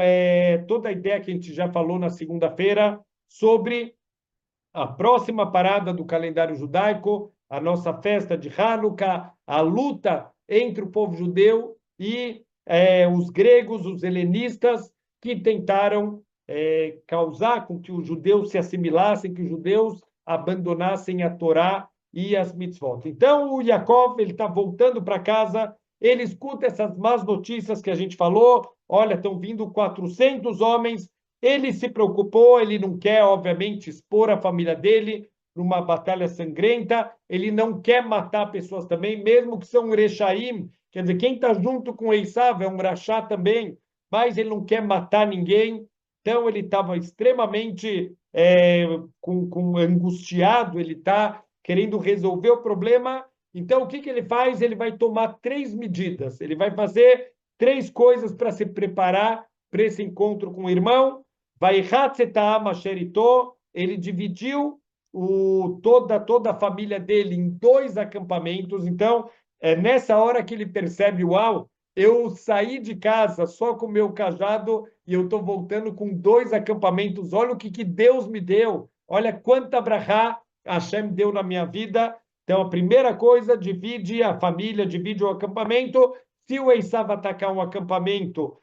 toda a ideia que a gente já falou na segunda-feira sobre a próxima parada do calendário judaico, a nossa festa de Hanukkah, a luta entre o povo judeu e os gregos, os helenistas, que tentaram causar com que os judeus se assimilassem, que os judeus abandonassem a Torá e as mitzvot. Então, o Yaakov, ele está voltando para casa, ele escuta essas más notícias que a gente falou, olha, estão vindo 400 homens, ele se preocupou, ele não quer, obviamente, expor a família dele numa batalha sangrenta, ele não quer matar pessoas também, mesmo que são rechaim, quer dizer, quem está junto com Esav é um rachá também, mas ele não quer matar ninguém, então ele estava extremamente angustiado, ele está querendo resolver o problema, então o que ele faz? Ele vai tomar 3 medidas, ele vai fazer 3 coisas para se preparar para esse encontro com o irmão. Ele dividiu toda a família dele em 2 acampamentos. Então, é nessa hora que ele percebe, uau, eu saí de casa só com o meu cajado e eu estou voltando com 2 acampamentos. Olha o que Deus me deu. Olha quanta brachá Hashem deu na minha vida. Então, a primeira coisa, divide a família, divide o acampamento. Se o Esav atacar um acampamento,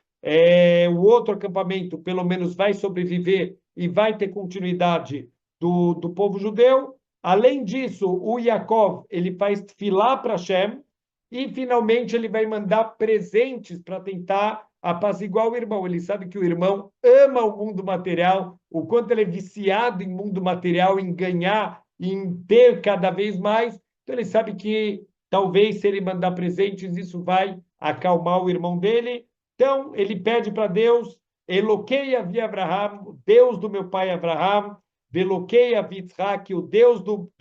o outro acampamento pelo menos vai sobreviver e vai ter continuidade do povo judeu. Além disso, o Yaakov ele faz tefilá para Hashem e finalmente ele vai mandar presentes para tentar apaziguar o irmão. Ele sabe que o irmão ama o mundo material, o quanto ele é viciado em mundo material, em ganhar, em ter cada vez mais. Então ele sabe que talvez se ele mandar presentes, isso vai acalmar o irmão dele. Então, ele pede para Deus, Eloquei vi Abraham, Deus do meu pai Abraham, Veloquei vi Yitzhak, o Deus do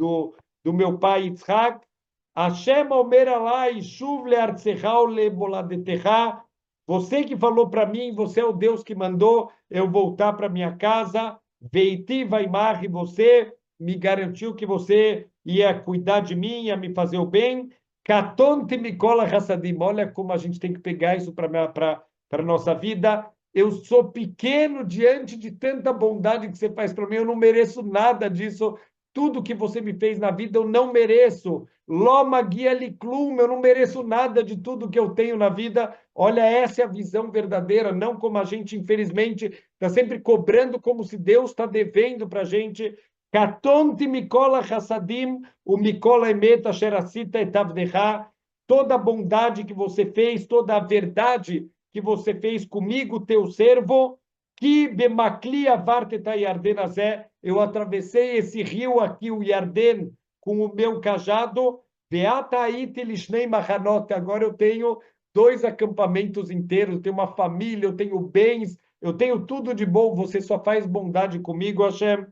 meu pai Yitzhak, Hashem Omer Alai, Shuv le'artzecha le'moladetecha, você que falou para mim, você é o Deus que mandou eu voltar para minha casa, Veiti Vaimar, e você me garantiu que você ia cuidar de mim, ia me fazer o bem, Katonte Mikola Hassadim, olha como a gente tem que pegar isso para a nossa vida. Eu sou pequeno diante de tanta bondade que você faz para mim, eu não mereço nada disso. Tudo que você me fez na vida, eu não mereço. Loma guia liklum, eu não mereço nada de tudo que eu tenho na vida. Olha, essa é a visão verdadeira, não como a gente, infelizmente, está sempre cobrando como se Deus está devendo para a gente. Katonti mikola chassadim, o mikola emet asher asita etavdecha, toda a bondade que você fez, toda a verdade que você fez comigo, teu servo, que bemakli avarteta Yarden azé, eu atravessei esse rio aqui, o Yarden, com o meu cajado, veata ait lishnei machanot, agora eu tenho 2 acampamentos inteiros, eu tenho uma família, eu tenho bens, eu tenho tudo de bom, você só faz bondade comigo, Hashem.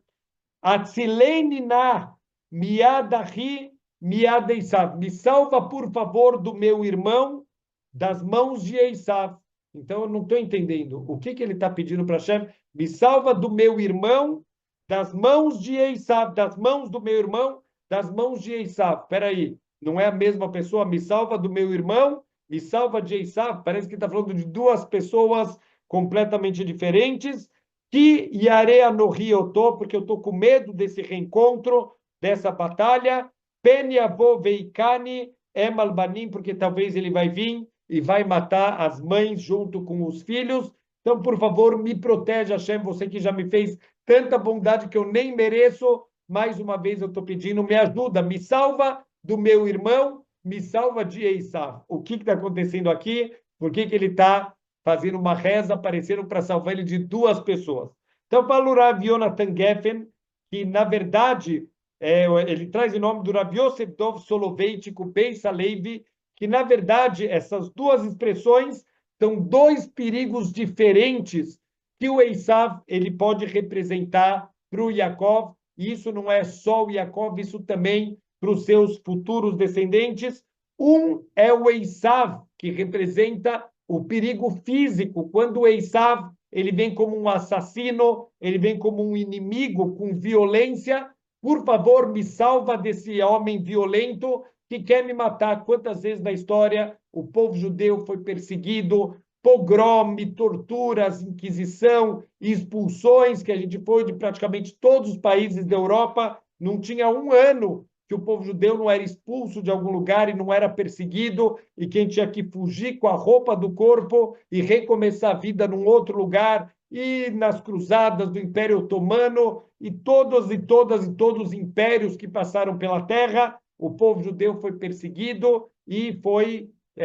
Atzileni na miadahi miada Esav. Me salva, por favor, do meu irmão, das mãos de Esav. Então, eu não estou entendendo. O que ele está pedindo para Hashem? Me salva do meu irmão, das mãos de Esav, das mãos do meu irmão, das mãos de Esav. Espera aí, não é a mesma pessoa? Me salva do meu irmão, me salva de Esav. Parece que está falando de 2 pessoas completamente diferentes. Que Yarea no Rio porque eu estou com medo desse reencontro, dessa batalha. Peniavo Veikani Emalbanim, porque talvez ele vai vir e vai matar as mães junto com os filhos. Então, por favor, me proteja, Hashem, você que já me fez tanta bondade que eu nem mereço. Mais uma vez eu estou pedindo, me ajuda, me salva do meu irmão, me salva de Esav. O que está acontecendo aqui? Por que ele está fazendo uma reza, aparecendo para salvar ele de 2 pessoas? Então, fala o Rav Yonatan Geffen, que, na verdade, ele traz o nome do Rav Yosef Dov Soloveitch Beis Halevi, que, na verdade, essas 2 expressões são 2 perigos diferentes que o Esav ele pode representar para o Yaakov, e isso não é só o Yaakov, isso também para os seus futuros descendentes. Um é o Esav, que representa o perigo físico. Quando o Esav ele vem como um assassino, ele vem como um inimigo com violência, por favor, me salva desse homem violento que quer me matar. Quantas vezes na história o povo judeu foi perseguido, pogrom, torturas, inquisição, expulsões, que a gente foi de praticamente todos os países da Europa. Não tinha um ano que o povo judeu não era expulso de algum lugar e não era perseguido, e quem tinha que fugir com a roupa do corpo e recomeçar a vida num outro lugar, e nas cruzadas do Império Otomano, e todos e todas e todos os impérios que passaram pela terra, o povo judeu foi perseguido e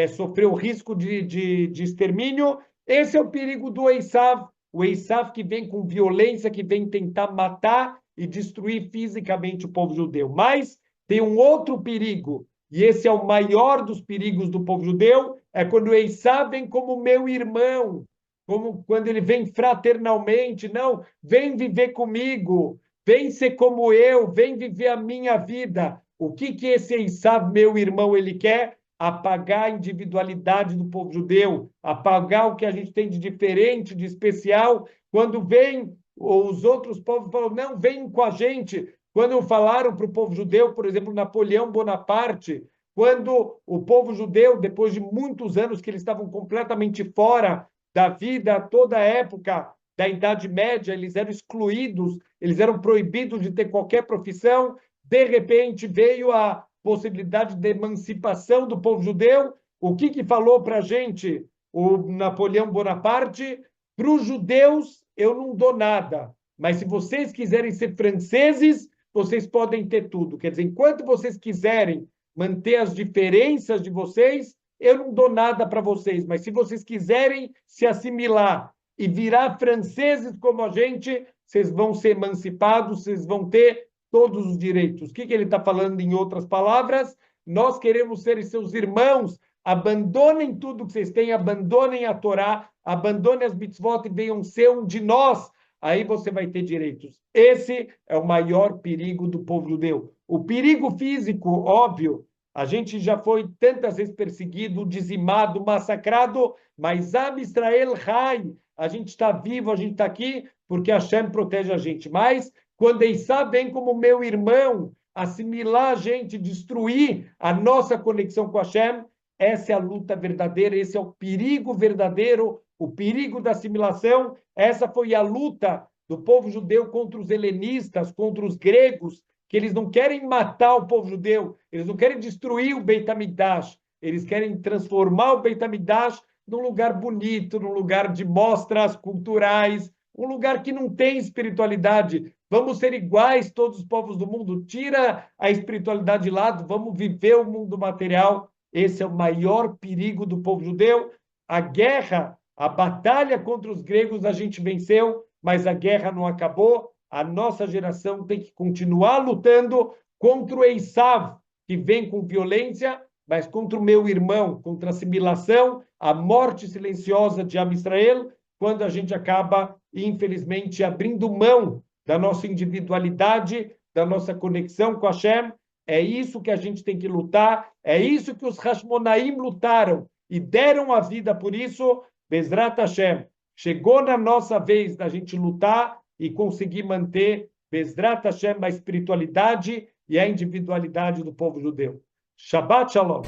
sofreu risco de extermínio. Esse é o perigo do Esav, o Esav que vem com violência, que vem tentar matar e destruir fisicamente o povo judeu. Mas tem um outro perigo, e esse é o maior dos perigos do povo judeu, é quando o Esav vem como meu irmão, como quando ele vem fraternalmente, não, vem viver comigo, vem ser como eu, vem viver a minha vida. O que esse Esav, meu irmão, ele quer? Apagar a individualidade do povo judeu, apagar o que a gente tem de diferente, de especial. Quando vem os outros povos falam, não, vem com a gente. Quando falaram para o povo judeu, por exemplo, Napoleão Bonaparte, quando o povo judeu, depois de muitos anos que eles estavam completamente fora da vida, toda a época da Idade Média, eles eram excluídos, eles eram proibidos de ter qualquer profissão, de repente veio a possibilidade de emancipação do povo judeu. O que falou para a gente o Napoleão Bonaparte? Para os judeus, eu não dou nada, mas se vocês quiserem ser franceses, vocês podem ter tudo. Quer dizer, enquanto vocês quiserem manter as diferenças de vocês, eu não dou nada para vocês, mas se vocês quiserem se assimilar e virar franceses como a gente, vocês vão ser emancipados, vocês vão ter todos os direitos. O que ele está falando em outras palavras? Nós queremos ser seus irmãos, abandonem tudo que vocês têm, abandonem a Torá, abandonem as mitzvot e venham ser um de nós, aí você vai ter direitos. Esse é o maior perigo do povo judeu. O perigo físico, óbvio, a gente já foi tantas vezes perseguido, dizimado, massacrado, mas Am Israel Hai, a gente está vivo, a gente está aqui porque Hashem protege a gente. Mas quando Esav vem como meu irmão, assimilar a gente, destruir a nossa conexão com Hashem, essa é a luta verdadeira, esse é o perigo verdadeiro, o perigo da assimilação. Essa foi a luta do povo judeu contra os helenistas, contra os gregos, que eles não querem matar o povo judeu, eles não querem destruir o Beit HaMikdash, eles querem transformar o Beit HaMikdash num lugar bonito, num lugar de mostras culturais, um lugar que não tem espiritualidade. Vamos ser iguais todos os povos do mundo, tira a espiritualidade de lado, vamos viver o mundo material. Esse é o maior perigo do povo judeu. A guerra, a batalha contra os gregos a gente venceu, mas a guerra não acabou. A nossa geração tem que continuar lutando contra o Esav, que vem com violência, mas contra o meu irmão, contra a assimilação, a morte silenciosa de Am Israel, quando a gente acaba, infelizmente, abrindo mão da nossa individualidade, da nossa conexão com Hashem. É isso que a gente tem que lutar, é isso que os Hashmonaim lutaram e deram a vida por isso. Bezrat Hashem. Chegou na nossa vez da gente lutar e conseguir manter, Bezrat Hashem, a espiritualidade e a individualidade do povo judeu. Shabbat Shalom.